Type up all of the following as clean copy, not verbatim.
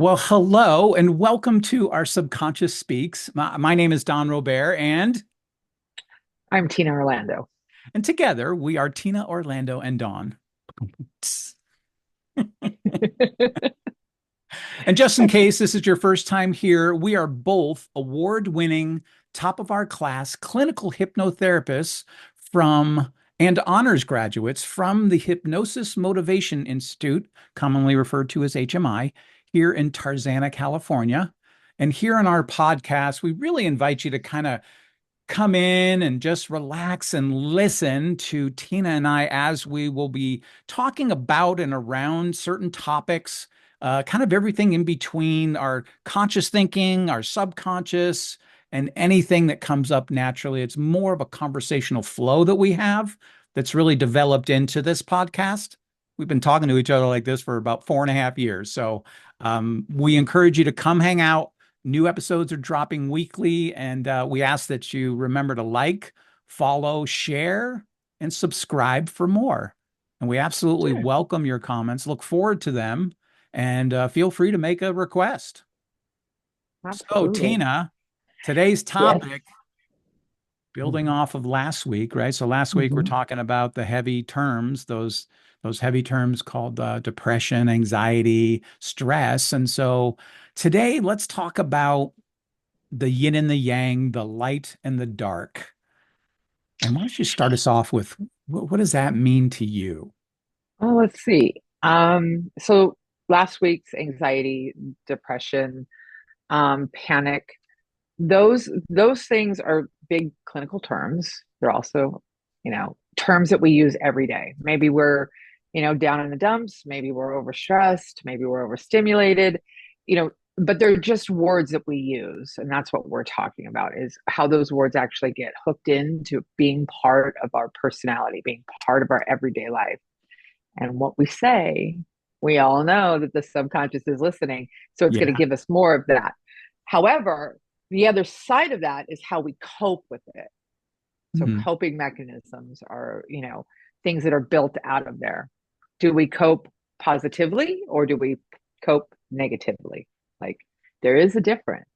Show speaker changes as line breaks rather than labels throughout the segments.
Well, hello and welcome to our Subconscious Speaks. My name is Don Robert,
I'm Tina Orlando.
and together we are Tina, Orlando, and Dawn. And just in case this is your first time here, we are both award-winning, top of our class clinical hypnotherapists from and honors graduates from the Hypnosis Motivation Institute, commonly referred to as HMI, here in Tarzana, California. And here on our podcast, we really invite you to kind of come in and just relax and listen to Tina and I as we will be talking about and around certain topics, kind of everything in between our conscious thinking, our subconscious, and anything that comes up naturally. It's more of a conversational flow that we have that's really developed into this podcast. We've been talking to each other like this for about 4.5 years. So we encourage you to come hang out. New episodes are dropping weekly, and we ask that you remember to like, follow, share, and subscribe for more. And we absolutely
Sure.
welcome your comments. Look forward to them, and feel free to make a request. So,
Absolutely.
Tina, today's
Yes.
topic, building
Mhm.
off of last week, right? So last week we're
Mhm.
talking about the heavy terms, those heavy terms called depression, anxiety, stress, and so today let's talk about the yin and the yang, the light and the dark. And why don't you start us off with what does that mean to you?
Well, let's see. So last week's anxiety, depression, panic, those things are big clinical terms. They're also, terms that we use every day. Maybe we're, down in the dumps, maybe we're overstressed, maybe we're overstimulated, you know, but they're just words that we use. And that's what we're talking about is how those words actually get hooked into being part of our personality, being part of our everyday life. And what we say, we all know that the subconscious is listening. So it's going to
Yeah.
give us more of that. However, the other side of that is how we cope with it. So
Mhm.
coping mechanisms are, things that are built out of there. Do we cope positively or do we cope negatively? Like there is a difference.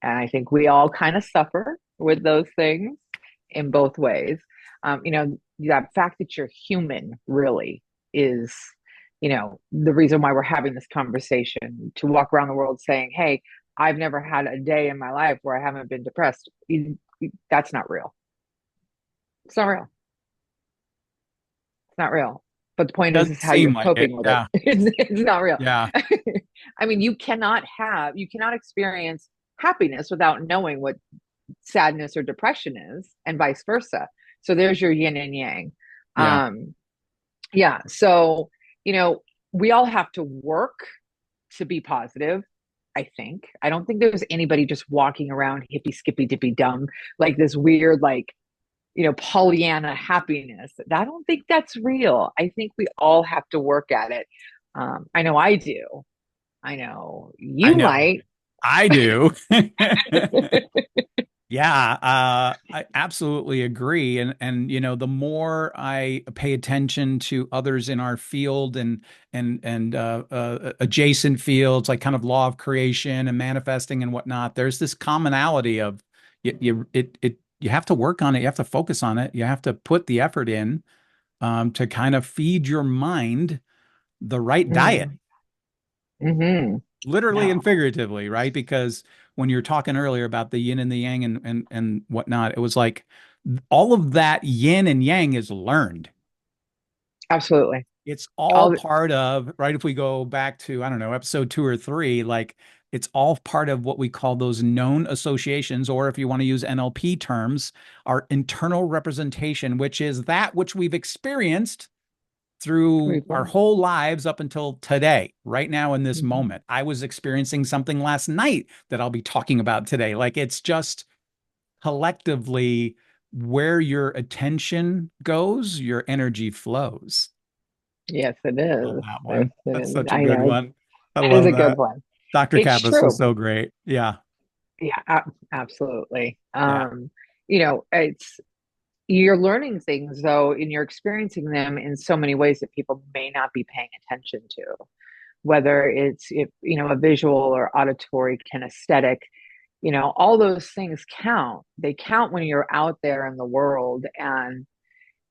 And I think we all kind of suffer with those things in both ways. That fact that you're human really is, the reason why we're having this conversation to walk around the world saying, hey, I've never had a day in my life where I haven't been depressed. That's not real. It's not real. It's not real. But the point is
Doesn't
how you're
seem like it.
coping with it.
Yeah.
It's not real.
Yeah.
I mean, you cannot experience happiness without knowing what sadness or depression is, and vice versa. So there's your yin and yang.
Yeah.
Um, yeah. So, you know, we all have to work to be positive. I think. I don't think there's anybody just walking around hippy skippy dippy dumb, like this weird, like, Pollyanna happiness. I don't think that's real. I think we all have to work at it. I know I do. I know
I
you
know.
might.
I do. Yeah, I absolutely agree. And the more I pay attention to others in our field and adjacent fields, like kind of law of creation and manifesting and whatnot, there's this commonality of you have to work on it, you have to focus on it, you have to put the effort in to kind of feed your mind the right diet,
Mm, mm-hmm.
literally and
No,
figuratively, right? Because when you were talking earlier about the yin and the yang and whatnot, it was like all of that yin and yang is learned.
absolutely.
It's all
All
part of, right? If we go back to, I don't know, episode 2 or 3, like it's all part of what we call those known associations, or if you want to use NLP terms, our internal representation, which is that which we've experienced through our
before.
whole lives up until today, right now in this
Mm-hmm.
moment. I was experiencing something last night that I'll be talking about today. Like it's just collectively where your attention goes, your energy flows.
Yes, it
Love
is.
that
Yes,
one.
it
That's
is.
such a
I
good
know
one. I
it is
love
a good
that.
one.
Dr.
It's
Kappas was
true.
so great. Yeah.
Yeah, absolutely.
Yeah.
It's you're learning things though, and you're experiencing them in so many ways that people may not be paying attention to. whether it's if, a visual or auditory kinesthetic, all those things count. They count when you're out there in the world and,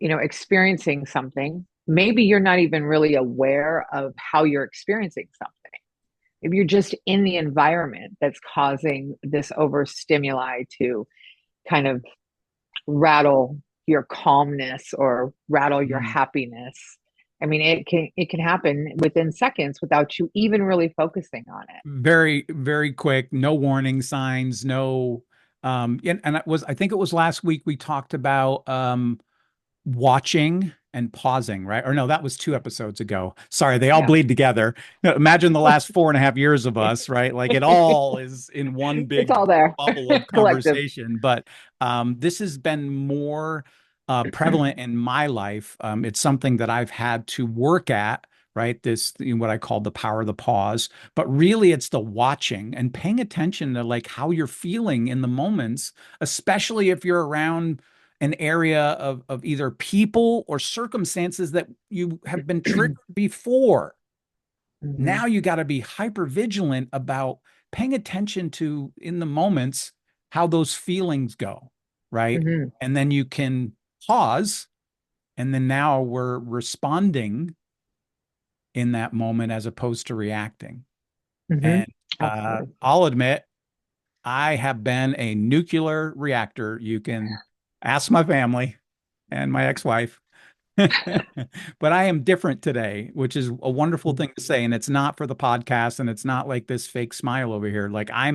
experiencing something. Maybe you're not even really aware of how you're experiencing something. Maybe you're just in the environment that's causing this overstimuli to kind of rattle your calmness or rattle your
Mm.
happiness. I mean, it can happen within seconds without you even really focusing on it.
Very, very quick, no warning signs, no and I think it was last week we talked about watching and pausing, right? Or no, that was 2 episodes ago. Sorry, they all
Yeah.
bleed together. Imagine the last 4.5 years of us, right? Like it all is in one
It's
big
all there,
bubble of
collective.
conversation. But this has been more prevalent in my life. It's something that I've had to work at, right? This, what I call the power of the pause. But really, it's the watching and paying attention to like how you're feeling in the moments, especially if you're around an area of either people or circumstances that you have been triggered before.
Hmm.
Now you got to be hyper vigilant about paying attention to in the moments how those feelings go, right?
Hmm.
And then you can pause, and then now we're responding in that moment as opposed to reacting.
Hmm.
And
Absolutely.
I'll admit, I have been a nuclear reactor. You can ask my family and my ex-wife. But I am different today, which is a wonderful thing to say. And it's not for the podcast, and it's not like this fake smile over here. Like I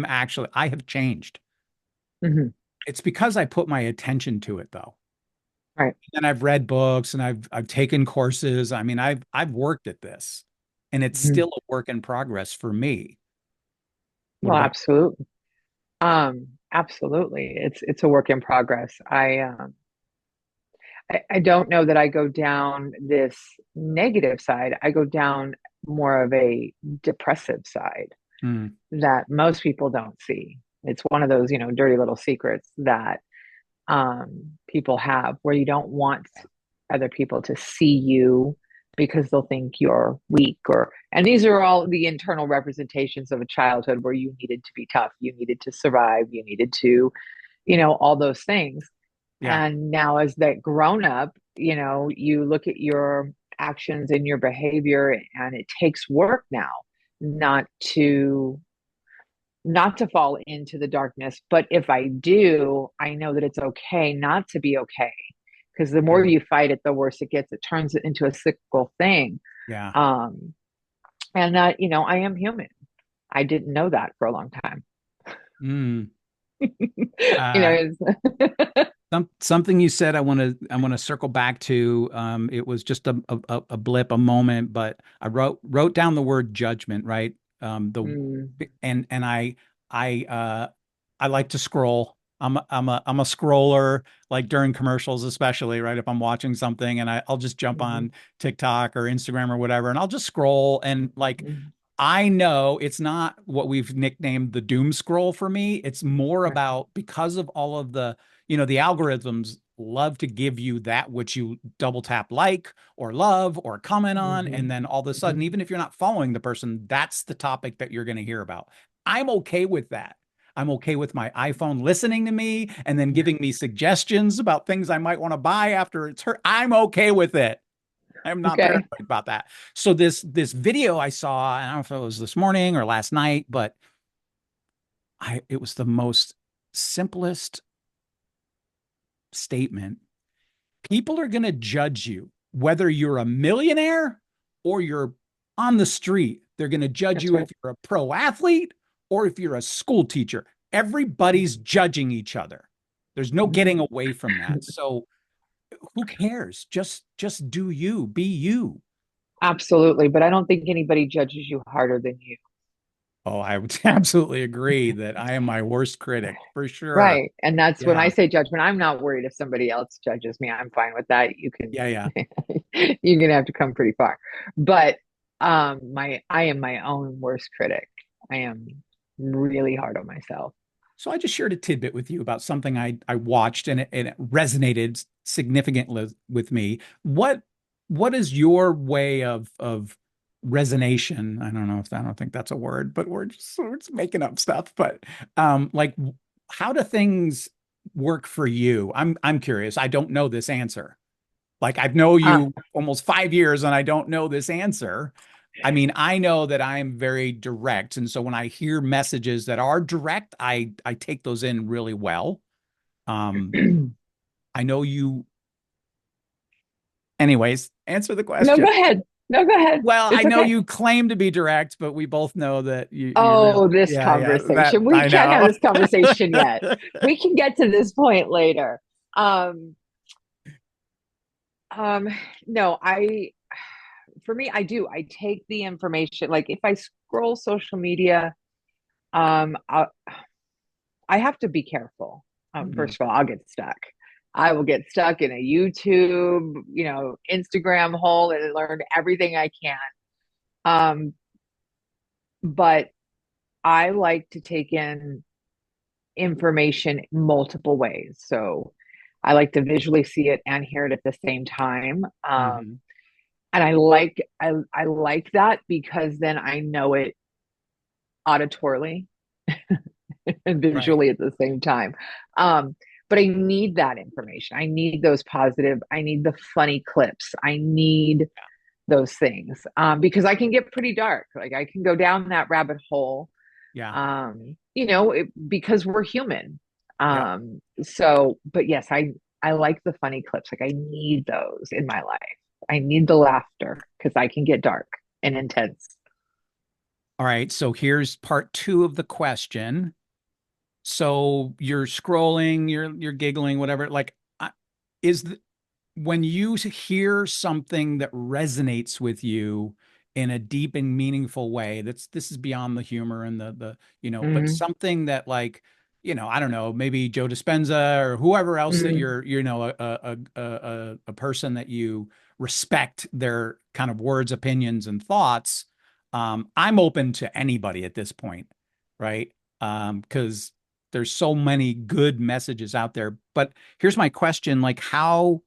have changed.
Hmm.
It's because I put my attention to it though.
Right.
And I've read books and I've taken courses. I mean, I've worked at this, and it's
Hmm.
still a work in progress for me. What
Well,
about
absolutely. Absolutely. It's a work in progress. I don't know that I go down this negative side. I go down more of a depressive side
you?
that most people don't see. It's one of those, dirty little secrets that people have where you don't want other people to see you because they'll think you're weak and these are all the internal representations of a childhood where you needed to be tough, you needed to survive, you needed to, all those things.
Yeah.
And now as that grown up, you look at your actions and your behavior, and it takes work now not to not to fall into the darkness. But if I do, I know that it's okay not to be okay. Because the more
Mm.
you fight it, the worse it gets. It turns it into a cyclical thing.
Yeah.
Um, and that, I am human. I didn't know that for a long time.
Mm.
you know,
Uh, something you said I want to circle back to. It was just a blip, a moment, but I wrote down the word judgment, right? The
mm,
and I like to scroll. I'm a scroller, like during commercials, especially, right? If I'm watching something and I'll just jump
mhm,
on TikTok or Instagram or whatever, and I'll just scroll and like
mhm.
I know it's not what we've nicknamed the doom scroll for me. It's more
Right.
about because of all of the algorithms love to give you that which you double tap like or love or comment on. And
Mhm,
then all of a sudden,
mhm.
even if you're not following the person, that's the topic that you're going to hear about. I'm okay with that. I'm okay with my iPhone listening to me and then giving me suggestions about things I might want to buy after it's hurt. I'm okay with it. I'm not paranoid
Okay.
about that. So this video I saw, I don't know if it was this morning or last night, but it was the most simplest statement. People are going to judge you whether you're a millionaire or you're on the street. They're going to judge
That's
you
right.
if you're a pro athlete or if you're a school teacher. Everybody's
Mhm,
judging each other. There's no
mhm.
getting away from that. So who cares? Just do you, be you.
Absolutely. But I don't think anybody judges you harder than you.
Oh, I would absolutely agree that I am my worst critic for sure.
Right. And that's when I
Yeah.
say judgment, I'm not worried if somebody else judges me. I'm fine with that. You can
Yeah. Yeah.
you're gonna have to come pretty far. But my I am my own worst critic. I am really hard on myself.
So I just shared a tidbit with you about something I watched and it resonated significantly with me. What is your way of resonation. I don't know if I don't think that's a word, but we're just making up stuff. But like, how do things work for you? I'm curious. I don't know this answer. Like I've know
Uh,
you almost 5 years and I don't know this answer. I mean, I know that I am very direct, and so when I hear messages that are direct, I take those in really well. Um, I know you. Anyways, answer the
no, go
question.
ahead. No, go ahead.
Well, I
It's
know
okay.
you claim to be direct, but we both know that you really,
Oh, this
yeah, yeah, that
conversation. We
I
can't have
know.
this conversation yet. We can get to this point later. Um, um, no, for me, I do. I take the information. Like if I scroll social media, um, I, I have to be careful.
Mhm.
First of all, I'll get stuck. I will get stuck in a YouTube, Instagram hole and learn everything I can. Um, but I like to take in information multiple ways. So I like to visually see it and hear it at the same time.
Mhm.
And I like that because then I know it auditorily and
Right.
visually at the same time. Um, but I need that information. I need those positive. I need the funny clips. I need those things because I can get pretty dark. Like I can go down that rabbit hole,
Yeah.
because we're human.
Yep.
But yes, I like the funny clips. Like I need those in my life. I need the laughter because I can get dark and intense.
All right. So here's part two of the question. So you're scrolling, you're giggling, whatever. Like, is the, when you hear something that resonates with you in a deep and meaningful way, this is beyond the humor and but
Mm-hmm.
something that like, I don't know, maybe Joe Dispenza or whoever else that
Mm-hmm.
you're, a person that you respect their kind of words, opinions, and thoughts. I'm open to anybody at this point, right? Because there's so many good messages out there. But here's my question, like how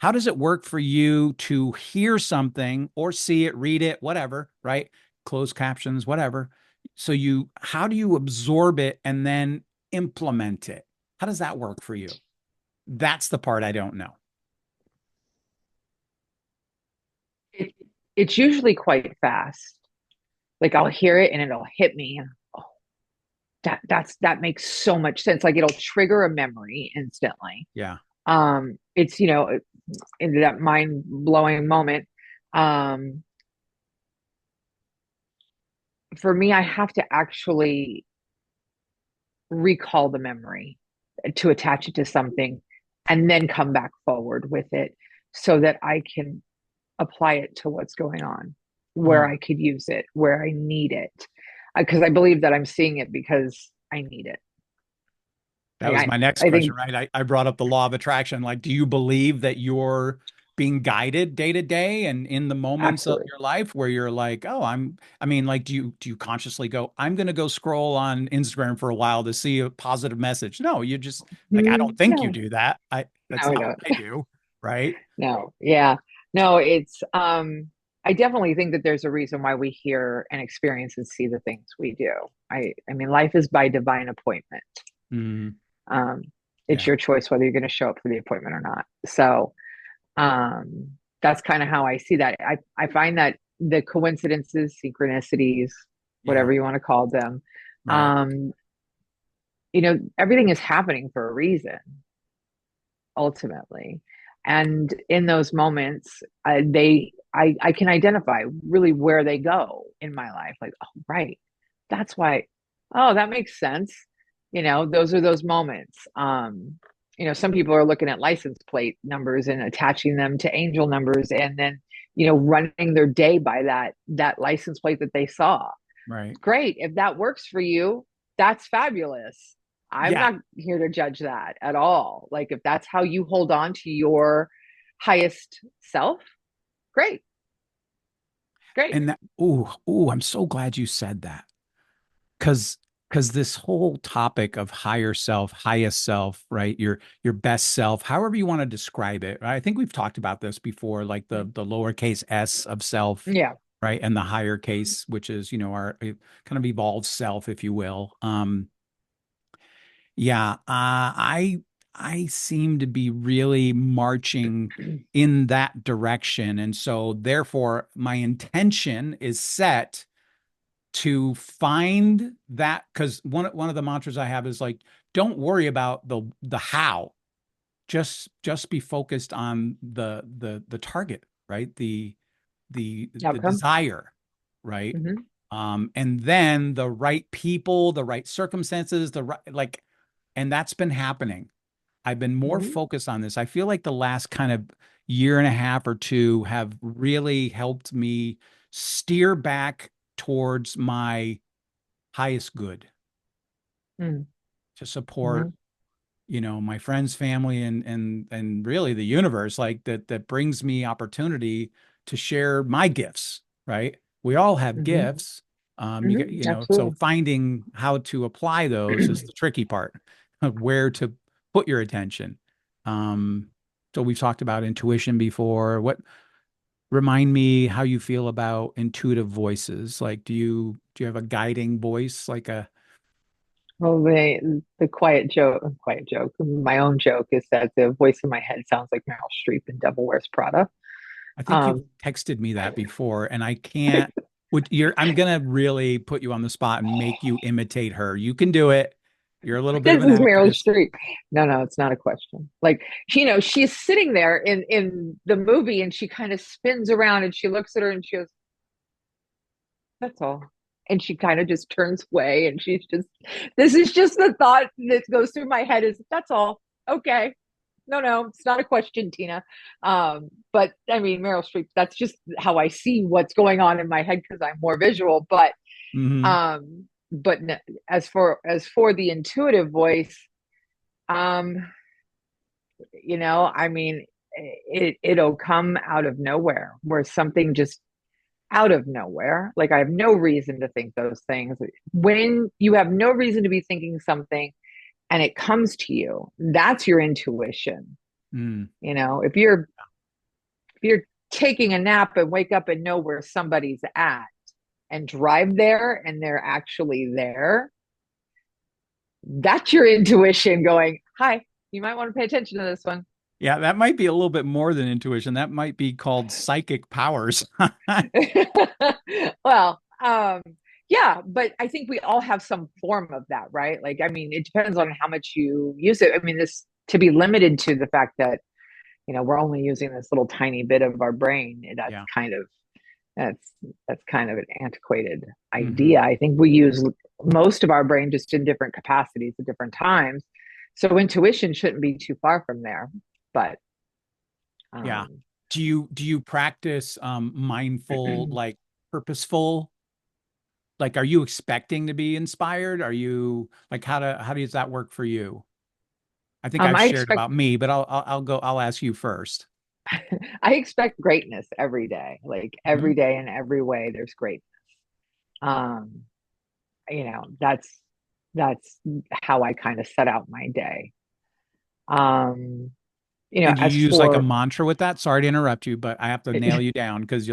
does it work for you to hear something or see it, read it, whatever, right? Closed captions, whatever. So how do you absorb it and then implement it? How does that work for you? That's the part I don't know.
It, it's usually quite fast. Like I'll hear it and it'll hit me. And, oh, that makes so much sense. Like it'll trigger a memory instantly.
Yeah.
It's into that mind blowing moment. Um, for me, I have to actually recall the memory to attach it to something and then come back forward with it so that I can apply it to what's going on, where
Mm.
I could use it, where I need it. Because I believe that I'm seeing it because I need it.
That
Like
was my next
I
question,
think,
right? I brought up the law of attraction. Like, do you believe that you're being guided day to day and in the moments of
absolutely.
your life where you're like, oh, I mean, like, do you consciously go, I'm gonna go scroll on Instagram for a while to see a positive message? No, you just like, I don't think you
No,
do that. That's
no, I
not what
don't.
I do, right?
No, yeah, no, I definitely think that there's a reason why we hear and experience and see the things we do. I mean, life is by divine appointment.
Mm,
Um, it's
yeah,
your choice whether you're going to show up for the appointment or not. So, that's kind of how I see that. I find that the coincidences, synchronicities,
yeah,
whatever you want to call them,
right.
um, everything is happening for a reason ultimately. And in those moments, I can identify really where they go in my life. Like, oh, right, that's why. Oh, that makes sense. Those are those moments. Some people are looking at license plate numbers and attaching them to angel numbers, and then running their day by that license plate that they saw.
Right.
Great. If that works for you, that's fabulous. I'm
Yeah.
not here to judge that at all. Like, if that's how you hold on to your highest self, great, great.
And that, ooh, I'm so glad you said that. Because this whole topic of higher self, highest self, right? Your best self, however you want to describe it. Right? I think we've talked about this before, like the lowercase s of self,
Yeah.
right? And the higher case, which is, our kind of evolved self, if you will. Yeah, I seem to be really marching in that direction. And so therefore my intention is set to find that, because one of the mantras I have is like, don't worry about the how. Just be focused on the target, right? The
Outcome.
desire, right?
Hmm.
And then the right people, the right circumstances, the right, like, and that's been happening. I've been more
Hmm.
focused on this. I feel like the last kind of year and a half or two have really helped me steer back towards my highest good
Hmm.
to support,
Hmm.
my friends, family, and really the universe, like that brings me opportunity to share my gifts, right? We all have
Hmm.
gifts.
Hmm.
So
Absolutely.
finding how to apply those is the tricky part of where to put your attention. Um, so we've talked about intuition before. Remind me how you feel about intuitive voices. Like, do you have a guiding voice, like a?
Well, the quiet joke, my own joke is that the voice in my head sounds like Meryl Streep in Devil Wears Prada.
I think you've
Um,
texted me that before, and I can't. I'm gonna really put you on the spot and make you imitate her. You can do it. You're a little bit of
this
an
is Meryl
actress.
Streep. No, no, it's not a question. Like, she's sitting there in the movie, and she kind of spins around, and she looks at her, and she goes, "That's all." And she kind of just turns away, and she's just, this is just the thought that goes through my head is, "That's all." Okay. No, no, it's not a question, Tina. But I mean, Meryl Streep, that's just how I see what's going on in my head because I'm more visual.
Hmm.
But as for the intuitive voice, um, I mean, it'll come out of nowhere where something just out of nowhere. Like I have no reason to think those things. When you have no reason to be thinking something and it comes to you, that's your intuition.
Mm.
If you're taking a nap and wake up and know where somebody's at and drive there and they're actually there, that's your intuition going, hi, you might want to pay attention to this one.
Yeah, that might be a little bit more than intuition. That might be called psychic powers.
Well, yeah, but I think we all have some form of that, right? Like, I mean, it depends on how much you use it. I mean, this to be limited to the fact that, we're only using this little tiny bit of our brain,
Yeah.
that's that's kind of an antiquated
Hmm.
idea. I think we use most of our brain just in different capacities at different times. So intuition shouldn't be too far from there. But
Yeah.
um
Do you practice mindful, like purposeful? Like, are you expecting to be inspired? Are you like how does that work for you? I think I've
I
shared
expect
about me, but I'll ask you first.
I expect greatness every day. Like every
Mhm.
day in every way there's greatness. Um that's how I kind of set out my day. Um
And you
as
use like a
for
mantra with that? Sorry to interrupt you, but I have to nail you down because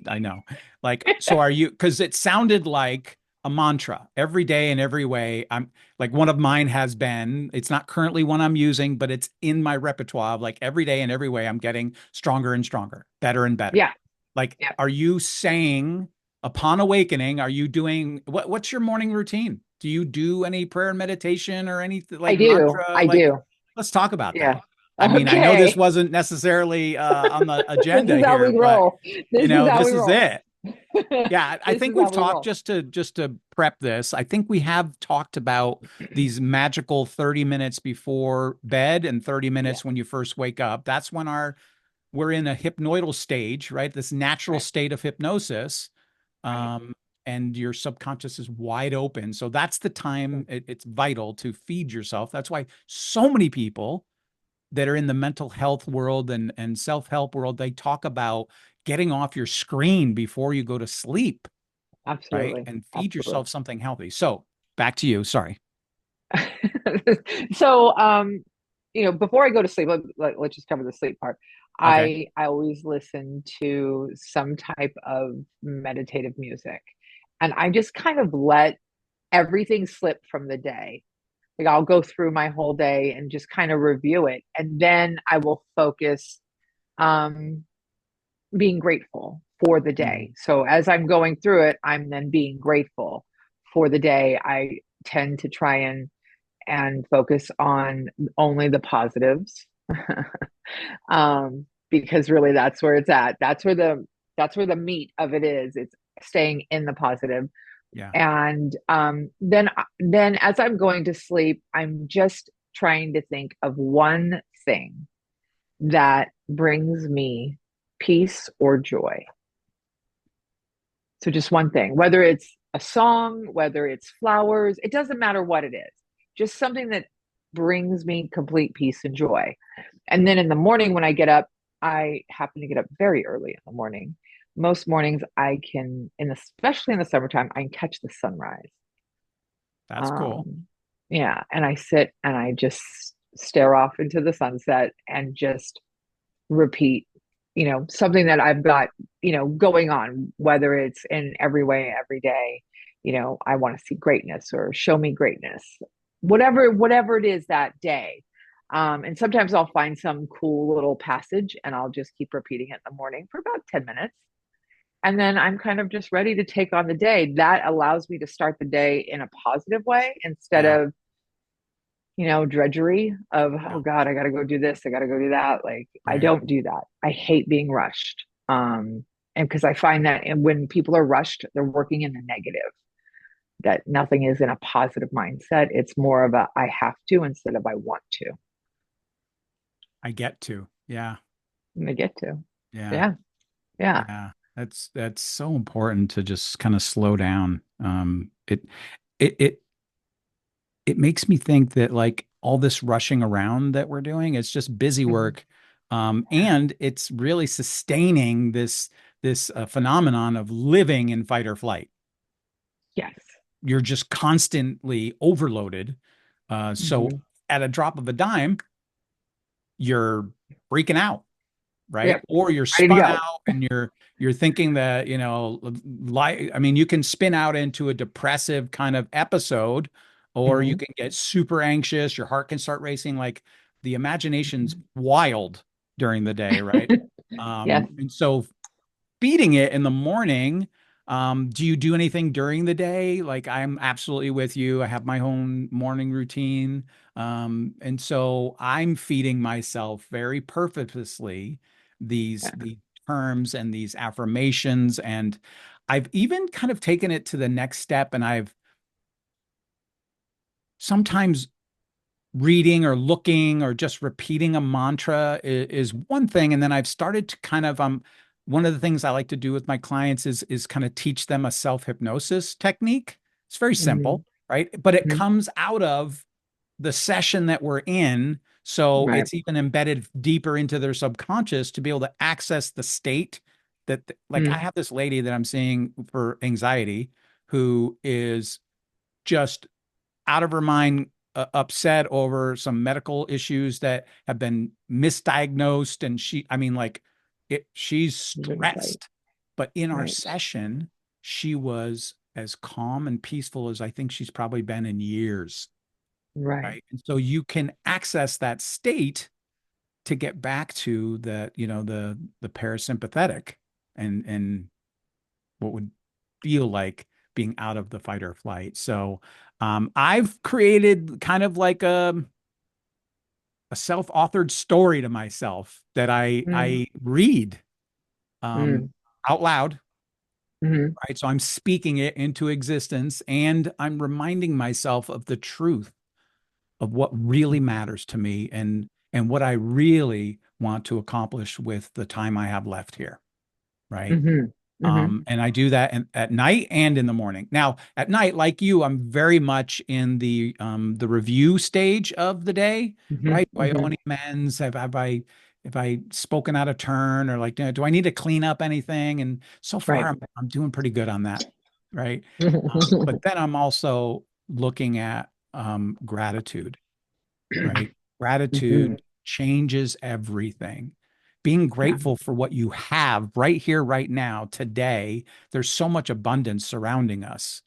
I know. Like, so are you, because it sounded like a mantra every day in every way. I'm like, one of mine has been, it's not currently one I'm using, but it's in my repertoire of like every day in every way, I'm getting stronger and stronger, better and better.
yeah,
Like,
yeah.
are you saying upon awakening, are you doing what's your morning routine? Do you do any prayer and meditation or anything
I
like
do.
mantra?
I
Like,
do.
let's talk about
Yeah.
that. I mean, I know this
Okay.
wasn't necessarily on the
This is
agenda
how
here,
we
but
roll. This is how
this
we
is
roll.
it. Yeah, I
This
think
is
we've
how we
talked
roll.
just to prep this. I think we have talked about these magical 30 minutes before bed and 30
Yeah.
minutes when you first wake up. That's when we're in a hypnoidal stage, right? This natural
Right.
state of hypnosis.
Right.
Um, and your subconscious is wide open. So that's the time it's vital to feed yourself. That's why so many people that are in the mental health world and self-help world, they talk about getting off your screen before you go to sleep, right?
Absolutely.
And feed
Absolutely.
yourself something healthy. So back to you. Sorry.
So, before I go to sleep, let's just cover the sleep part.
Okay.
I always listen to some type of meditative music. And I just kind of let everything slip from the day. Like I'll go through my whole day and just kind of review it. And then I will focus um being grateful for the
Mhm.
day. So as I'm going through it, I'm then being grateful for the day. I tend to try and focus on only the positives. Because really that's where it's at. That's where the meat of it is. It's staying in the positive.
Yeah.
And then as I'm going to sleep, I'm just trying to think of one thing that brings me peace or joy. So just one thing, whether it's a song, whether it's flowers, it doesn't matter what it is. Just something that brings me complete peace and joy. And then in the morning when I get up, I happen to get up very early in the morning. Most mornings I can, especially in the summertime, I can catch the sunrise.
That's cool.
Um, yeah, and I sit and I just stare off into the sunset and just repeat, something that I've got, going on, whether it's in every way, every day, I want to see greatness or show me greatness, whatever it is that day. And sometimes I'll find some cool little passage and I'll just keep repeating it in the morning for about 10 minutes. And then I'm kind of just ready to take on the day. That allows me to start the day in a positive way instead
Yeah.
of drudgery of,
Yeah.
oh God, I gotta go do this, I gotta go do that. Like I
Right.
don't do that. I hate being rushed. And because I find that and when people are rushed, they're working in the negative, that nothing is in a positive mindset. It's more of a I have to instead of I want to.
I get to. Yeah.
And I get to.
Yeah.
Yeah. Yeah.
Yeah. That's so important to just kind of slow down. It it it makes me think that like all this rushing around that we're doing, it's just busy
Mhm.
work. And it's really sustaining this phenomenon of living in fight or flight.
Yes.
You're just constantly overloaded. So
Hmm.
at a drop of a dime, you're freaking out, right?
Yep.
Or you're
Ready to
spun
go.
out and you're thinking that, I mean, you can spin out into a depressive kind of episode, or you
Hmm.
can get super anxious, your heart can start racing, like the imagination's
Hmm.
wild during the day, right?
Yes.
And so feeding it in the morning. Do you do anything during the day? Like I'm absolutely with you. I have my own morning routine. And so I'm feeding myself very purposely these terms and these affirmations. And I've even kind of taken it to the next step and I've sometimes reading or looking or just repeating a mantra is one thing. And then I've started to kind of one of the things I like to do with my clients is kind of teach them a self-hypnosis technique. It's very
Hmm.
simple, right? But it
Hmm.
comes out of the session that we're in. So
Right.
it's even embedded deeper into their subconscious to be able to access the state that, like, I
Mm.
have this lady that I'm seeing for anxiety who is just out of her mind, upset over some medical issues that have been misdiagnosed. And I mean, like, she's
Right.
stressed. But in our
Right.
session, she was as calm and peaceful as I think she's probably been in years.
Right.
Right. And so you can access that state to get back to the parasympathetic and what would feel like being out of the fight or flight. So I've created kind of like a self-authored story to myself that I
Mm.
I read
Mm.
out loud,
Hmm.
right? So I'm speaking it into existence and I'm reminding myself of the truth of what really matters to me and what I really want to accomplish with the time I have left here, right?
Hmm. Hmm.
And I do that at night and in the morning. Now, at night, like you, I'm very much in the review stage of the day,
Hmm.
right? Do I owe
Hmm.
any amends? Have I spoken out of turn, or like, do I need to clean up anything? And so far,
Right.
I'm doing pretty good on that, right? But then I'm also looking at gratitude, right?
Hmm.
Gratitude changes everything. being
Yeah.
grateful for what you have right here, right now, today. There's so much abundance surrounding us.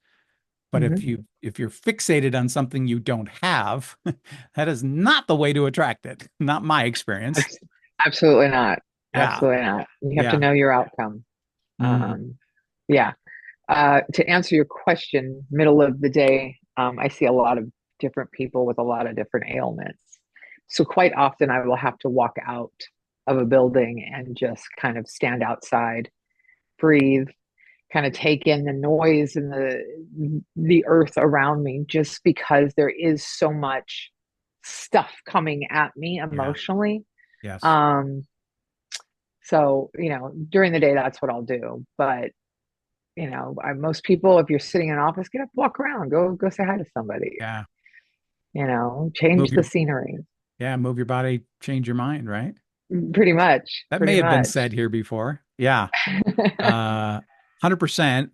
But
Hmm.
if you're fixated on something you don't have, that is not the way to attract it. Not my experience.
Absolutely not.
Yeah.
Absolutely not. You have to
Yeah.
know your outcome.
Mm,
Um, yeah. To answer your question, middle of the day, I see a lot of different people with a lot of different ailments. So quite often I will have to walk out of a building and just kind of stand outside, breathe, kind of take in the noise and the earth around me, just because there is so much stuff coming at me
yeah.
emotionally.
Yes.
Um, so, during the day, that's what I'll do. But, most people, if you're sitting in an office, get up, walk around, go say hi to somebody,
Yeah.
change
Move
the
your
scenery.
yeah, move your body, change your mind, right?
Pretty much,
That
pretty
may have been
much.
said here before. Yeah. 100%.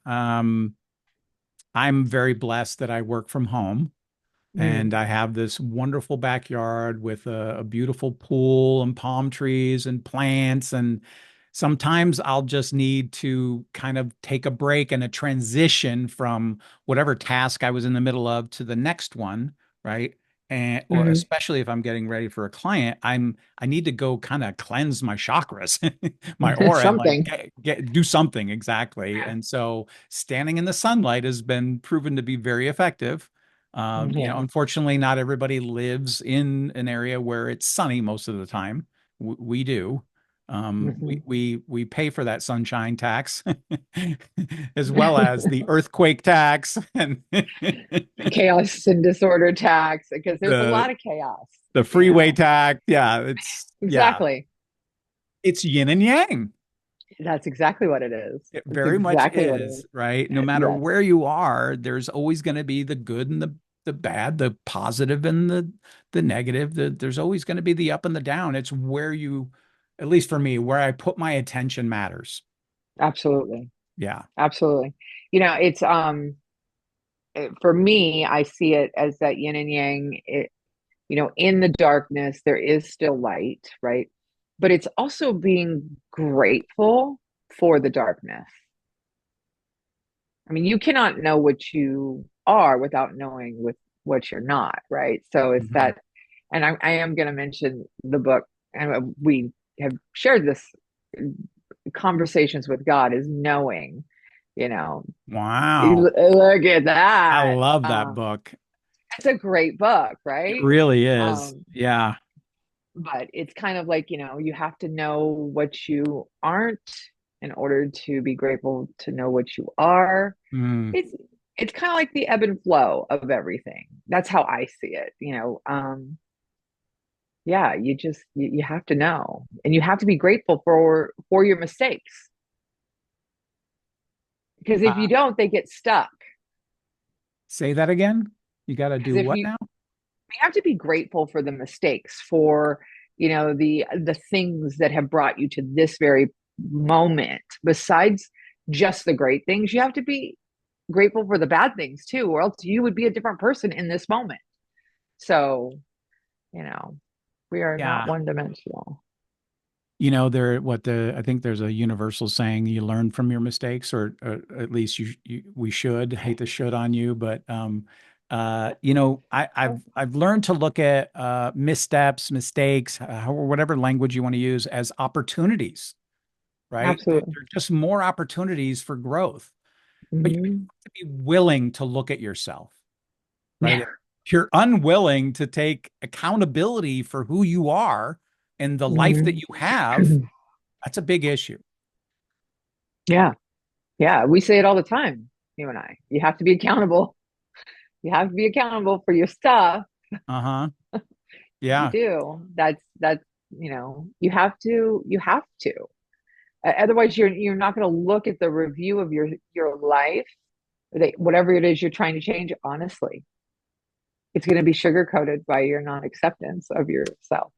I'm very blessed that I work from home. And
Mm,
I have this wonderful backyard with a beautiful pool and palm trees and plants. And sometimes I'll just need to kind of take a break and a transition from whatever task I was in the middle of to the next one, right? And or
mhm.
especially if I'm getting ready for a client, I need to go kind of cleanse my chakras, my aura, and like
Something.
do something exactly. And so standing in the sunlight has been proven to be very effective.
Yeah.
Unfortunately, not everybody lives in an area where it's sunny most of the time. We do.
Mhm.
We pay for that sunshine tax as well as the earthquake tax and
Chaos and disorder tax, because there's a
the
lot of chaos,
the
you
freeway
know.
tax. Yeah,
Exactly.
it's yin and yang.
That's exactly what it is.
It
It's
very much
exactly what it
is,
is.
right? No matter
Yes,
where you are, there's always going to be the good and the bad, the positive and the negative. There's always going to be the up and the down. It's where you, at least for me, where I put my attention matters.
absolutely.
Yeah.
Absolutely. It's for me, I see it as that yin and yang. In the darkness, there is still light, right? But it's also being grateful for the darkness. I mean, you cannot know what you are without knowing with what you're not, right? So it's
Mhm.
that, and I am going to mention the book, and we have shared this conversations with God is knowing, you know,
Wow.
look at
I
that.
love that book.
It's a great book,
It
right?
really is.
Um,
Yeah.
but it's kind of like, you have to know what you aren't in order to be grateful to know what you are.
Mm.
It's it's kind of like the ebb and flow of everything. That's how I see it. Yeah, you have to know, and you have to be grateful for your mistakes, because if
Uh,
you don't, they get stuck.
Say that again. You got to
Because
do
if
what
you
now?
we have to be grateful for the mistakes, for the things that have brought you to this very moment. Besides just the great things, you have to be grateful for the bad things too, or else you would be a different person in this moment. So, you know, we are not
Yeah.
one dimensional.
I think there's a universal saying, you learn from your mistakes, or at least we should. Hate to should on you, but I've learned to look at missteps, mistakes, or whatever language you want to use, as opportunities, right?
Absolutely.
They're just more opportunities for growth, but you
Hmm.
have to be willing to look at yourself, right?
Yeah.
If you're unwilling to take accountability for who you are and the life that
Hmm.
you have, that's a big issue.
Yeah. Yeah. We say it all the time, you and I. You have to be accountable. You have to be accountable for your stuff.
Uh-huh.
You
Yeah.
do. That's you have to. Otherwise, you're not going to look at the review of your life, whatever it is you're trying to change. Honestly, it's going to be sugar coated by your non acceptance of yourself.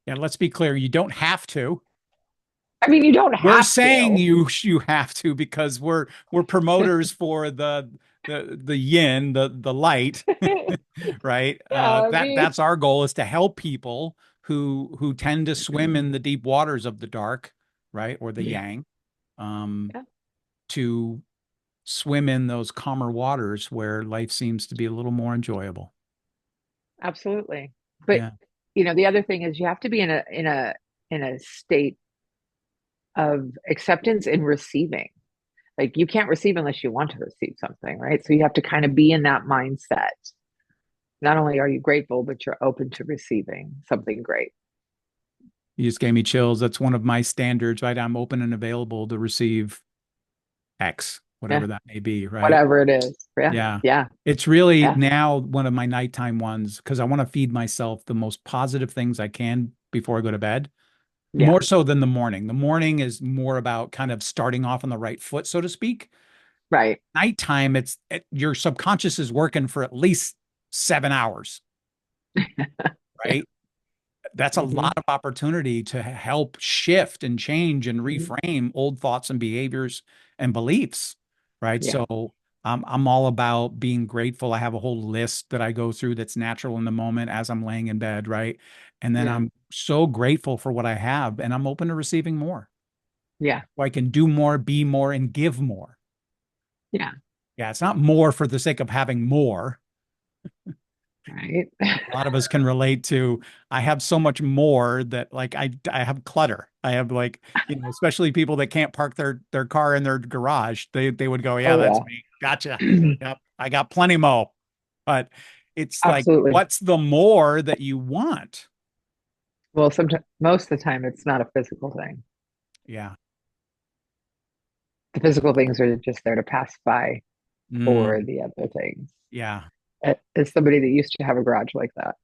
Yeah, let's be clear. You don't have to.
I mean, you don't
We're
have
saying
to.
you have to because we're promoters for the yin, the light, right?
Yeah, I
That
mean,
that's our goal, is to help people who tend to swim in the deep waters of the dark, right? Or the
Yeah.
yang, um,
Yeah,
to swim in those calmer waters where life seems to be a little more enjoyable.
absolutely. But
Yeah.
the other thing is you have to be in a state of acceptance and receiving. Like you can't receive unless you want to receive something, right? So you have to kind of be in that mindset. Not only are you grateful, but you're open to receiving something great.
You just gave me chills. That's one of my standards, right? I'm open and available to receive X,
Yeah,
whatever that may be, right?
whatever it is. Yeah,
Yeah.
yeah,
It's really
yeah,
now one of my nighttime ones because I want to feed myself the most positive things I can before I go to bed,
yeah.
more so than the morning. The morning is more about kind of starting off on the right foot, so to speak.
Right.
Nighttime, your subconscious is working for at least 7 hours, right? That's a
Hmm.
lot of opportunity to help shift and change and
Hmm.
reframe old thoughts and behaviors and beliefs, right?
Yeah,
So I'm all about being grateful. I have a whole list that I go through that's natural in the moment as I'm laying in bed, right? And then
yeah,
I'm so grateful for what I have, and I'm open to receiving more.
yeah,
So I can do more, be more, and give more.
yeah.
Yeah, it's not more for the sake of having more.
Right.
A lot of us can relate to, I have so much more that like I have clutter. I have like, especially people that can't park their car in their garage. They would go, yeah,
Oh
that's
yeah.
me. Gotcha. Yep. I got plenty more. But it's like,
Absolutely.
what's the more that you want?
Well, sometimes most of the time it's not a physical thing.
Yeah.
The physical things are just there to pass by for
Mm,
the other things.
yeah.
As somebody that used to have a garage like that,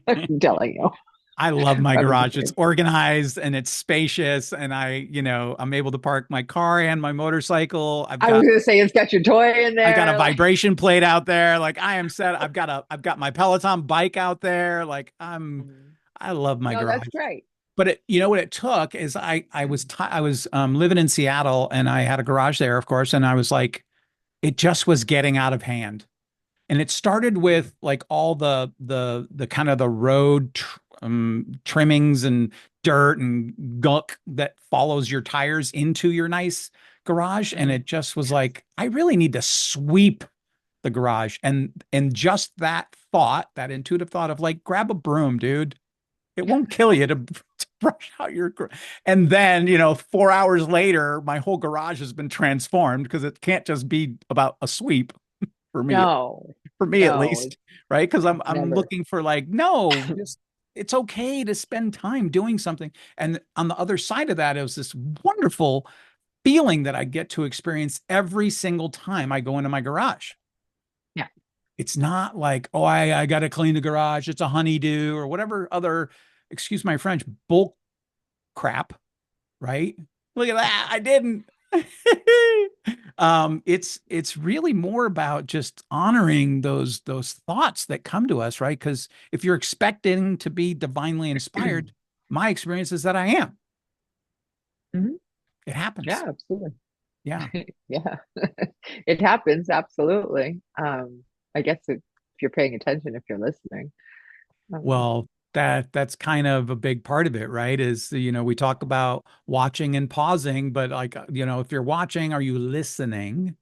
I'm telling you.
I love my
I was,
garage. It's organized and it's spacious, and I'm able to park my car and my motorcycle.
I was gonna say it's got your toy in
I've got a
there. Like,
vibration plate out there. Like I am set. I've got my Peloton bike out there. Like
mhm.
I love my
No, that's
garage.
great.
But what it took is I was living in Seattle and I had a garage there, of course, and I was like, it just was getting out of hand. And it started with like all the kind of the road trimmings and dirt and gunk that follows your tires into your nice garage. And it just was like, I really need to sweep the garage. And just that thought, that intuitive thought of like, grab a broom, dude. It won't kill you to brush out your and then 4 hours later, my whole garage has been transformed because it can't just be about a sweep for me
No,
for me at
no,
least, right? Because I'm
never.
looking for like, no, just it's okay to spend time doing something. And on the other side of that, it was this wonderful feeling that I get to experience every single time I go into my garage.
Yeah.
It's not like, oh, I got to clean the garage. It's a honeydew or whatever other, excuse my French, bull crap, right? Look at that. I didn't. It's really more about just honoring those thoughts that come to us, right? Because if you're expecting to be divinely inspired, my experience is that I am.
Mhm.
It happens.
Yeah, absolutely.
Yeah.
Yeah, it happens. Absolutely. I guess if you're paying attention, if you're listening. Um,
Well, that's kind of a big part of it, right? Is, we talk about watching and pausing, but like, if you're watching, are you listening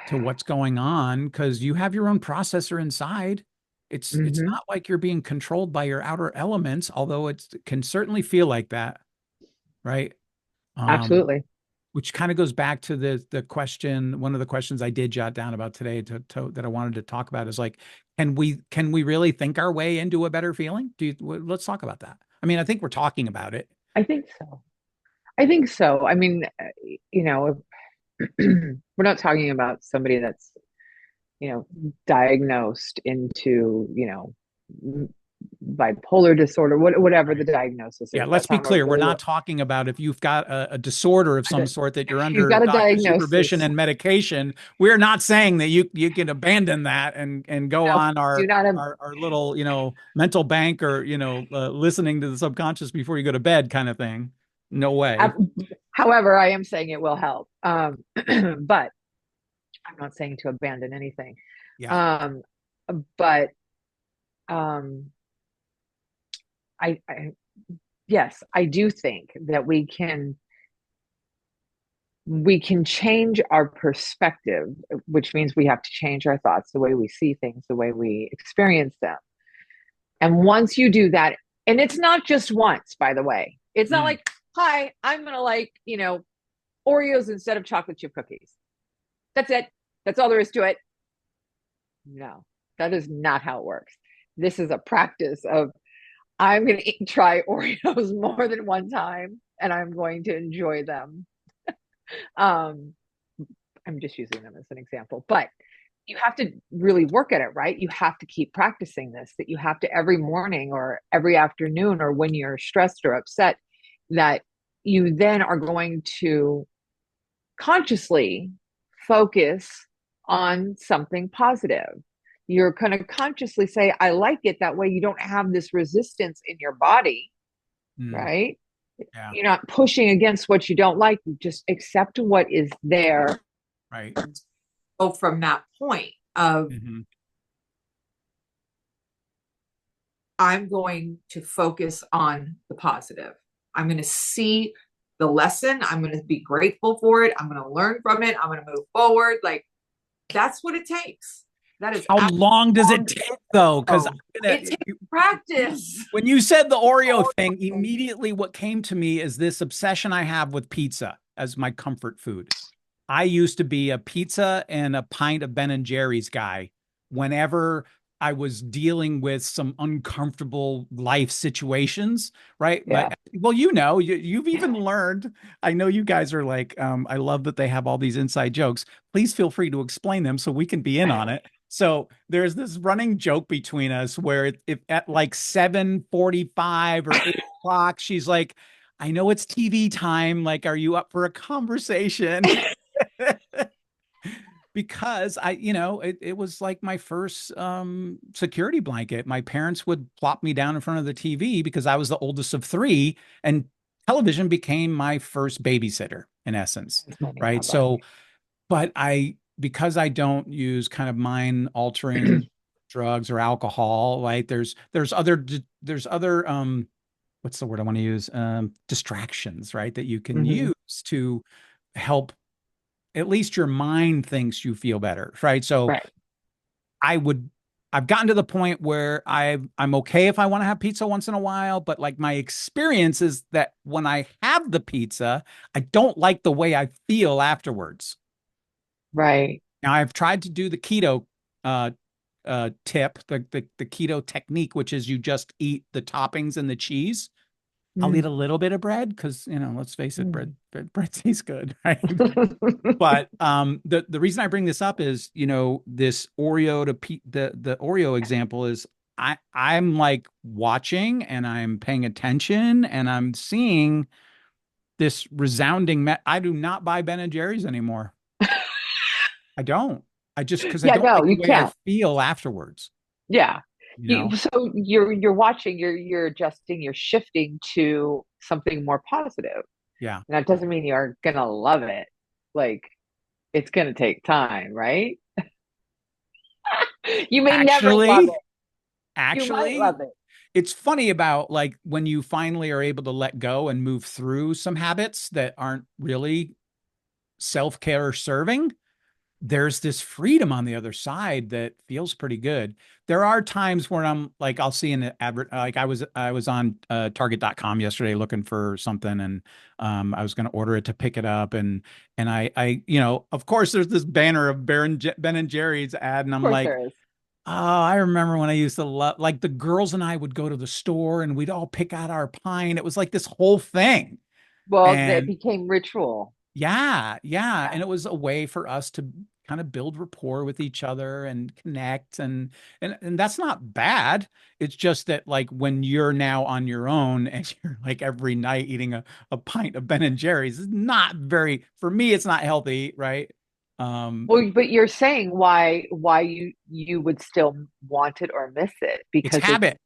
to what's going on? Because you have your own processor inside. It's
mhm.
not like you're being controlled by your outer elements, although it can certainly feel like that, right? Um,
Absolutely.
which kind of goes back to the question, one of the questions I did jot down about today that I wanted to talk about is like, can we really think our way into a better feeling? Let's talk about that. I mean, I think we're talking about it.
I think so. I think so. I mean, you know, we're not talking about somebody that's, diagnosed into, bipolar disorder, whatever the diagnosis
Yeah,
is.
let's
That's
be
not
clear. We're
really
not
what
talking about if you've got a disorder of some sort that you're
you've
under
got a
doctor supervision
diagnosis.
and medication. We're not saying that you can abandon that and go
No,
on
do not have.
our little, mental bank or, listening to the subconscious before you go to bed kind of thing. No way.
However, I am saying it will help. But I'm not saying to abandon anything.
Yeah.
Um, but um, I yes, I do think that we can change our perspective, which means we have to change our thoughts, the way we see things, the way we experience them. And once you do that, and it's not just once, by the way, it's not
Mm.
like, hi, I'm going to like, Oreos instead of chocolate chip cookies. That's it. That's all there is to it. No, that is not how it works. This is a practice of I'm going to try Oreos more than one time and I'm going to enjoy them. Um, I'm just using them as an example, but you have to really work at it, right? You have to keep practicing this, that you have to every morning or every afternoon or when you're stressed or upset, that you then are going to consciously focus on something positive. You're going to consciously say, I like it. That way you don't have this resistance in your body,
Mm.
right?
Yeah.
You're not pushing against what you don't like. You just accept what is there.
Right.
Go from that point of
Hmm.
I'm going to focus on the positive. I'm going to see the lesson. I'm going to be grateful for it. I'm going to learn from it. I'm going to move forward. Like that's what it takes. That is
How long does it
long.
take though? Because
Oh, it takes practice.
when you said the Oreo thing, immediately what came to me is this obsession I have with pizza as my comfort food. I used to be a pizza and a pint of Ben and Jerry's guy whenever I was dealing with some uncomfortable life situations, right?
Yeah.
Well, you've even learned. I know you guys are like, I love that they have all these inside jokes. Please feel free to explain them so we can be in on it. So there's this running joke between us where if at like 7:45 or 8 o'clock, she's like, I know it's TV time. Like, are you up for a conversation? Because it was like my first security blanket. My parents would plop me down in front of the TV because I was the oldest of three, and television became my first babysitter in essence, right? So, but because I don't use kind of mind altering drugs or alcohol, right? There's other what's the word I want to use? Distractions, right? That you can
Mm-hmm.
use to help at least your mind thinks you feel better, right? So
Right.
I would I've gotten to the point where I'm okay if I want to have pizza once in a while, but like my experience is that when I have the pizza, I don't like the way I feel afterwards.
Right.
Now I've tried to do the keto uh tip, the keto technique, which is you just eat the toppings and the cheese. I'll eat
Mm.
a little bit of bread because, let's face it, bread
Mm.
bread tastes good, right? But the reason I bring this up is, this Oreo the Oreo example is I'm like watching and I'm paying attention and I'm seeing this I do not buy Ben and Jerry's anymore. I don't. I just because I
Yeah,
don't
no,
like the
you
way I
can't.
feel afterwards,
Yeah.
you know?
So you're watching, you're adjusting, you're shifting to something more positive.
Yeah.
Now it doesn't mean you're gonna love it. Like it's gonna take time, right? You may never love
Actually,
it. You might
actually,
love it.
it's funny about like when you finally are able to let go and move through some habits that aren't really self-care serving, there's this freedom on the other side that feels pretty good. There are times when I'm like, I'll see an advert, like I was on target.com yesterday looking for something and I was going to order it to pick it up. And of course there's this banner of Ben and Jerry's ad. And
Of
I'm
course
like,
there is.
oh, I remember when I used to love, like the girls and I would go to the store and we'd all pick out our pine. It was like this whole thing.
Well, that
And
became ritual.
yeah, yeah.
Yeah.
And it was a way for us to kind of build rapport with each other and connect and that's not bad. It's just that like when you're now on your own and you're like every night eating a pint of Ben and Jerry's, it's not very for me, it's not healthy, right? Um,
Well, but you're saying why you would still want it or miss it
it's
because it's
habit.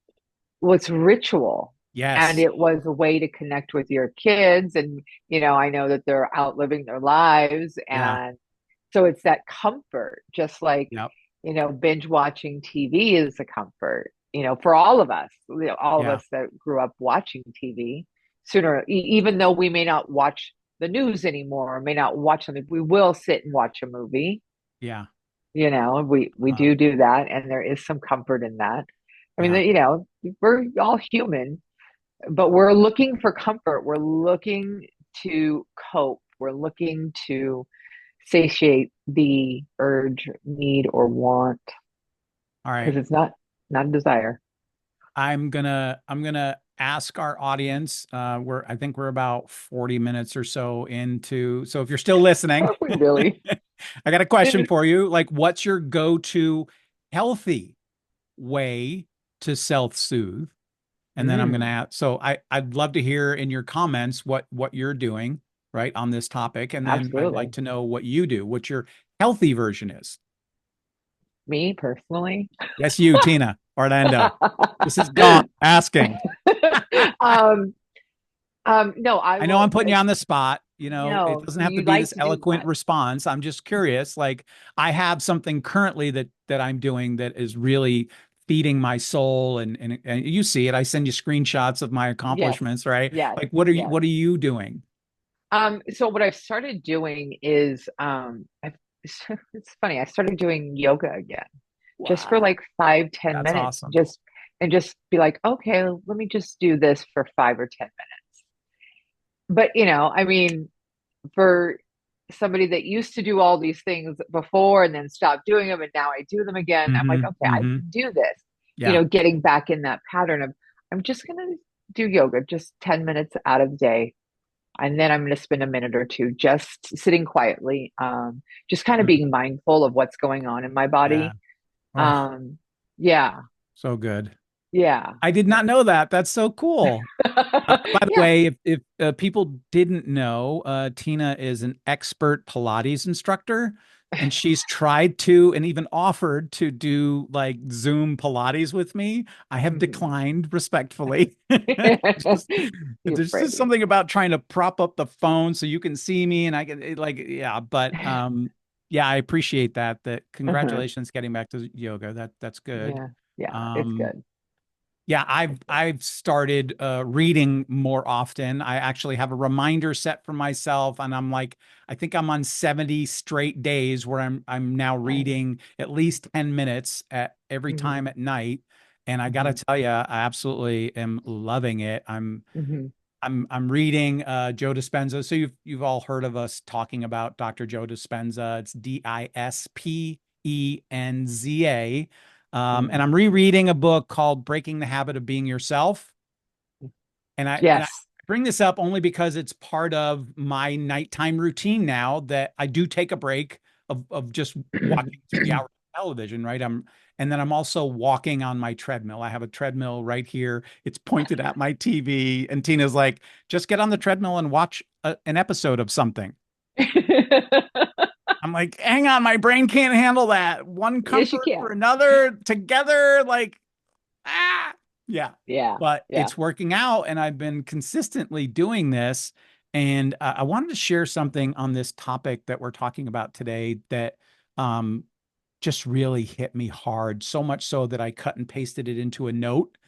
was ritual and
Yes.
it was a way to connect with your kids and I know that they're outliving their lives
Yeah.
and so it's that comfort just like
Yep.
binge watching TV is a comfort. for all of us, all of
Yeah.
us that grew up watching TV, even though we may not watch the news anymore, may not watch something, we will sit and watch a movie.
Yeah.
We
Uh,
do that, and there is some comfort in that. I mean,
yeah.
we're all human, but we're looking for comfort. We're looking to cope. We're looking to satiate the urge, need, or want,
All right.
because it's not a desire.
I'm gonna ask our audience. I think we're about 40 minutes or so into. So if you're still listening,
Are we really?
I got a question for you. Like, what's your go-to healthy way to self-soothe? And then I'm gonna
Mm,
ask. So I'd love to hear in your comments what you're doing, right, on this topic. And then I'd like
absolutely.
to know what you do, what your healthy version is.
Me personally.
Yes, you, Tina, Orlando. This is Gaunt asking.
um, no, I
I know I'm
will.
putting you on the spot. It
No,
doesn't have to
you
be
like
this
to do
eloquent
what?
response. I'm just curious. Like, I have something currently that I'm doing that is really feeding my soul, and you see it. I send you screenshots of my
Yes,
accomplishments, right?
yes,
Like, what are you
yes.
what are you doing?
So what I've started doing is, it's funny. I started doing yoga again, just for
Wow,
like 5, 10 minutes,
that's awesome.
just be like, okay, let me just do this for 5 or 10 minutes. But I mean, for somebody that used to do all these things before and then stopped doing them and now I do them again, I'm like,
Hmm.
okay, I
Hmm.
can do this.
Yeah.
Getting back in that pattern of, I'm just gonna do yoga just 10 minutes out of the day. And then I'm going to spend a minute or two just sitting quietly, just kind of
Mhm.
being mindful of what's going on in my
Yeah.
body.
Oh,
Um, yeah,
so good.
yeah,
I did
yeah.
not know that. That's so cool. By the
Yeah.
way, if people didn't know, Tina is an expert Pilates instructor, and she's tried to and even offered to do like Zoom Pilates with me. I have
Mhm.
declined respectfully. Just,
You
there's just
afraid.
something about trying to prop up the phone so you can see me and I can like, yeah, but yeah, I appreciate that. That
Uh-huh.
congratulations getting back to yoga. That's good.
Yeah, yeah, it's
Um,
good.
yeah, I've
It's good.
I've started reading more often. I actually have a reminder set for myself, and I'm like, I think I'm on 70 straight days where I'm now
Nice.
reading at least 10 minutes at every
Hmm.
time at night. And I gotta
Hmm.
tell you, I absolutely am loving it.
Hmm.
I'm reading Joe Dispenza. So you've all heard of us talking about Dr. Joe Dispenza. It's Dispenza. And
Hmm.
I'm rereading a book called Breaking the Habit of Being Yourself. And I
Yes.
bring this up only because it's part of my nighttime routine now that I do take a break of just watching 3 hours of television, right? And then I'm also walking on my treadmill. I have a treadmill right here. It's pointed at my TV, and Tina's like, just get on the treadmill and watch an episode of something. I'm like, hang on, my brain can't handle that. One
Yes, you
comfort for
can.
another together, like, ah, yeah.
Yeah,
But
yeah.
it's working out, and I've been consistently doing this. And I wanted to share something on this topic that we're talking about today that um, just really hit me hard, so much so that I cut and pasted it into a note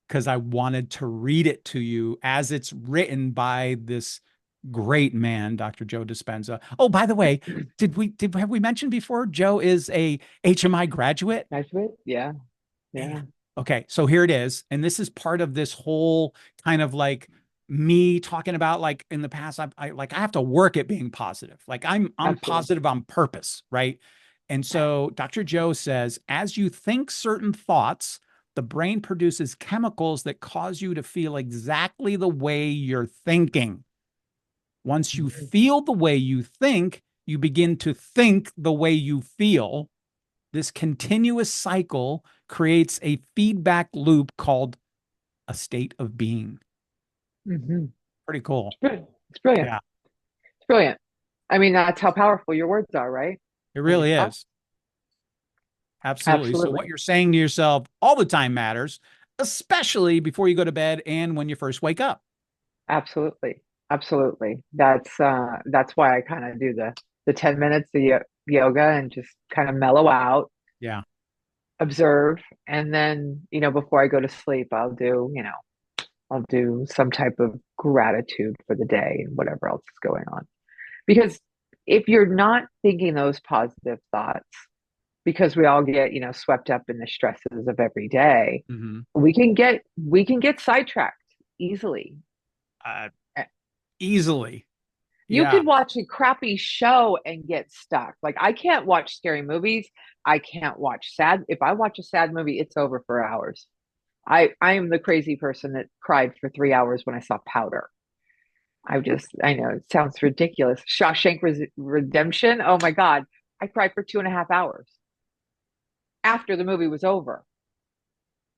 because I wanted to read it to you as it's written by this great man, Dr. Joe Dispenza. Oh, by the way, did have we mentioned before Joe is a HMI graduate?
Graduate? Yeah,
Man.
yeah.
Okay, so here it is. And this is part of this whole kind of like me talking about like in the past, I have to work at being positive. Like I'm
Absolutely.
positive on purpose, right? And so Dr. Joe says, as you think certain thoughts, the brain produces chemicals that cause you to feel exactly the way you're thinking. Once you
Mhm.
feel the way you think, you begin to think the way you feel. This continuous cycle creates a feedback loop called a state of being.
Mhm.
Pretty cool.
It's brilliant. It's brilliant.
Yeah,
It's brilliant. I mean, that's how powerful your words are, right?
it
When you
really
talk.
is. Absolutely. So, what
Absolutely.
you're saying to yourself all the time matters, especially before you go to bed and when you first wake up.
Absolutely. Absolutely. That's why I kind of do the 10 minutes of yoga and just kind of mellow out.
Yeah.
observe, and then, before I go to sleep, I'll do some type of gratitude for the day and whatever else is going on. Because if you're not thinking those positive thoughts, because we all get, swept up in the stresses of every day,
Hmm.
we can get sidetracked easily.
Uh, Easily.
You
Yeah.
could watch a crappy show and get stuck. Like, I can't watch scary movies. I can't watch sad. If I watch a sad movie, it's over for hours. I am the crazy person that cried for 3 hours when I saw Powder. I know it sounds ridiculous. Shawshank Redemption. Oh my God. I cried for 2.5 hours after the movie was over.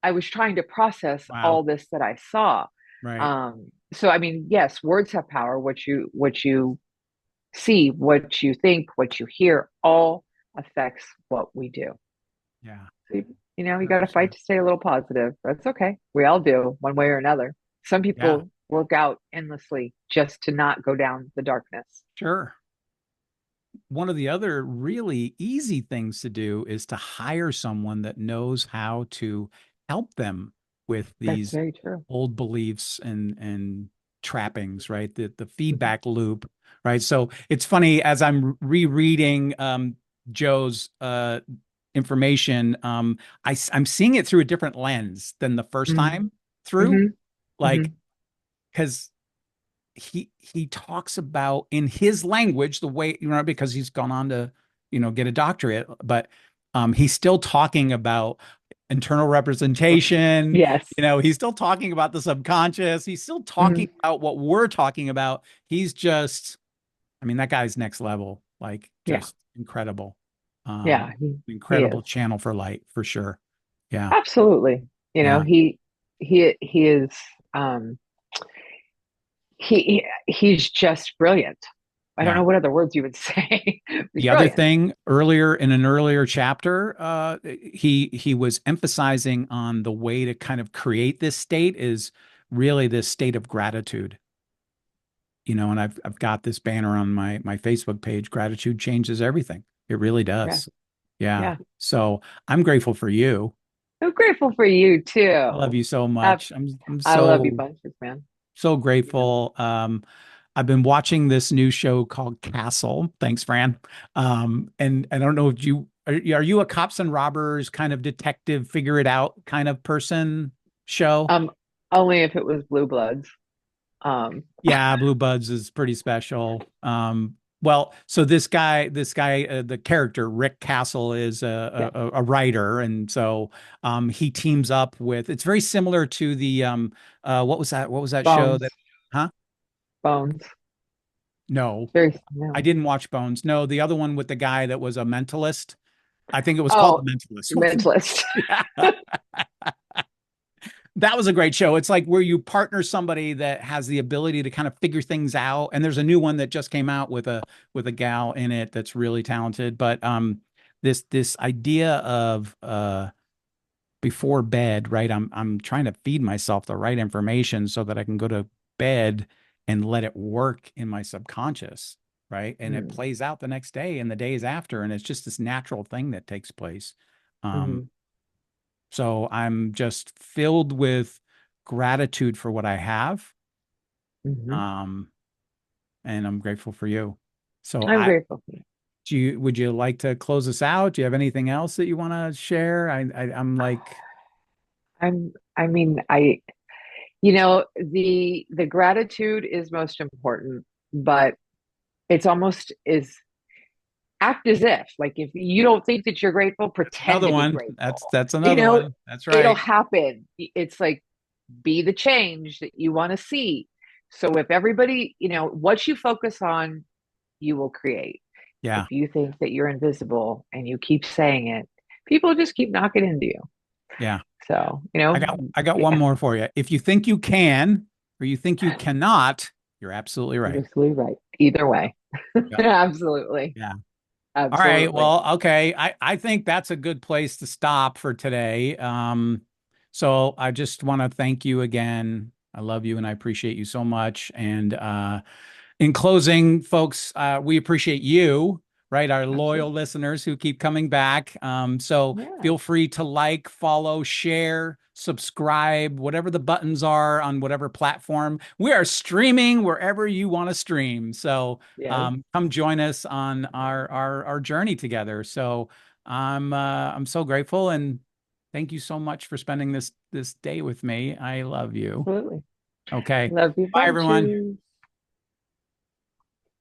I was trying to process
Wow.
all this that I saw.
Right.
So I mean, yes, words have power. What you see, what you think, what you hear, all affects what we do.
Yeah.
So, you got to fight
100%.
to stay a little positive. That's okay. We all do, one way or another. Some
Yeah.
people work out endlessly just to not go down the darkness.
Sure. One of the other really easy things to do is to hire someone that knows how to help them with
That's
these
very true.
old beliefs and trappings, right? The
Mhm.
feedback loop, right? So it's funny as I'm rereading Joe's information, I'm seeing it through a different lens than the first
Mhm.
time through,
Mhm.
like
Mhm.
because he talks about in his language the way because he's gone on to get a doctorate, but he's still talking about internal representation.
Yes.
He's still talking about the subconscious. He's still talking
Mhm.
about what we're talking about. He's just, I mean, that guy's next level, like
Yeah.
just incredible.
Yeah.
um
He
Incredible
is.
channel for light for sure. Yeah.
Absolutely.
Yeah.
He is um he's just brilliant. I don't
Yeah.
know what other words you would say. He's
The other
brilliant.
thing earlier in an earlier chapter, he was emphasizing on the way to kind of create this state is really this state of gratitude. And I've got this banner on my Facebook page. Gratitude changes everything. It really
Yeah.
does. Yeah.
Yeah.
So I'm grateful for you.
I'm grateful for you
I love
too.
you so
Uh,
much. I'm
I love you
so
bunches, man.
so
You know.
grateful. I've been watching this new show called Castle. Thanks, Fran. And I don't know if are you a cops and robbers kind of detective, figure it out kind of person show?
Um, Only if it was Blue Bloods. Um,
Yeah, Blue Buds is pretty special. Well, so this guy, the character Rick Castle is
yeah.
a writer, and so he teams up with. It's very similar to the what was that? What was that show that?
Bones.
Huh?
Bones.
No,
Very
I
no.
didn't watch Bones. No, the other one with the guy that was a mentalist. I think it was called
Oh,
The Mentalist.
Mentalist.
Yeah. That was a great show. It's like where you partner somebody that has the ability to kind of figure things out. And there's a new one that just came out with a gal in it that's really talented. But this idea of before bed, right? I'm trying to feed myself the right information so that I can go to bed and let it work in my subconscious, right? And it
Mm-hmm.
plays out the next day and the days after, and it's just this natural thing that takes place. Um,
Mm-hmm.
so I'm just filled with gratitude for what I have.
Mm-hmm.
Um, and I'm grateful for you. So
I'm
I
grateful for you.
would you like to close us out? Do you have anything else that you want to share? I'm like,
I mean, the gratitude is most important, but it's almost is act as if, like, if you don't think that you're grateful,
that's
pretend
another
to be
one. That's
grateful.
that's
You
another
know,
one. That's
it'll
right.
happen. It's like, be the change that you want to see. So if everybody, what you focus on, you will create. If
Yeah.
you think that you're invisible and you keep saying it, people just keep knocking into you.
Yeah.
So,
I got one
yeah,
more for you. If you think you can or you think you cannot, you're absolutely
you're
right.
absolutely right. Either way.
Yeah.
Absolutely.
Yeah. All right.
Absolutely.
Well, okay. I think that's a good place to stop for today. So I just want to thank you again. I love you and I appreciate you so much. And in closing, folks, we appreciate you. right? Our loyal
Absolutely.
listeners who keep coming back. So
Yeah.
feel free to like, follow, share, subscribe, whatever the buttons are on whatever platform. We are streaming wherever you want to stream. So
Yes.
come join us on our journey together. So I'm so grateful, and thank you so much for spending this day with me. I love you.
Absolutely.
Okay.
Love you
Bye,
back,
everyone.
Juice.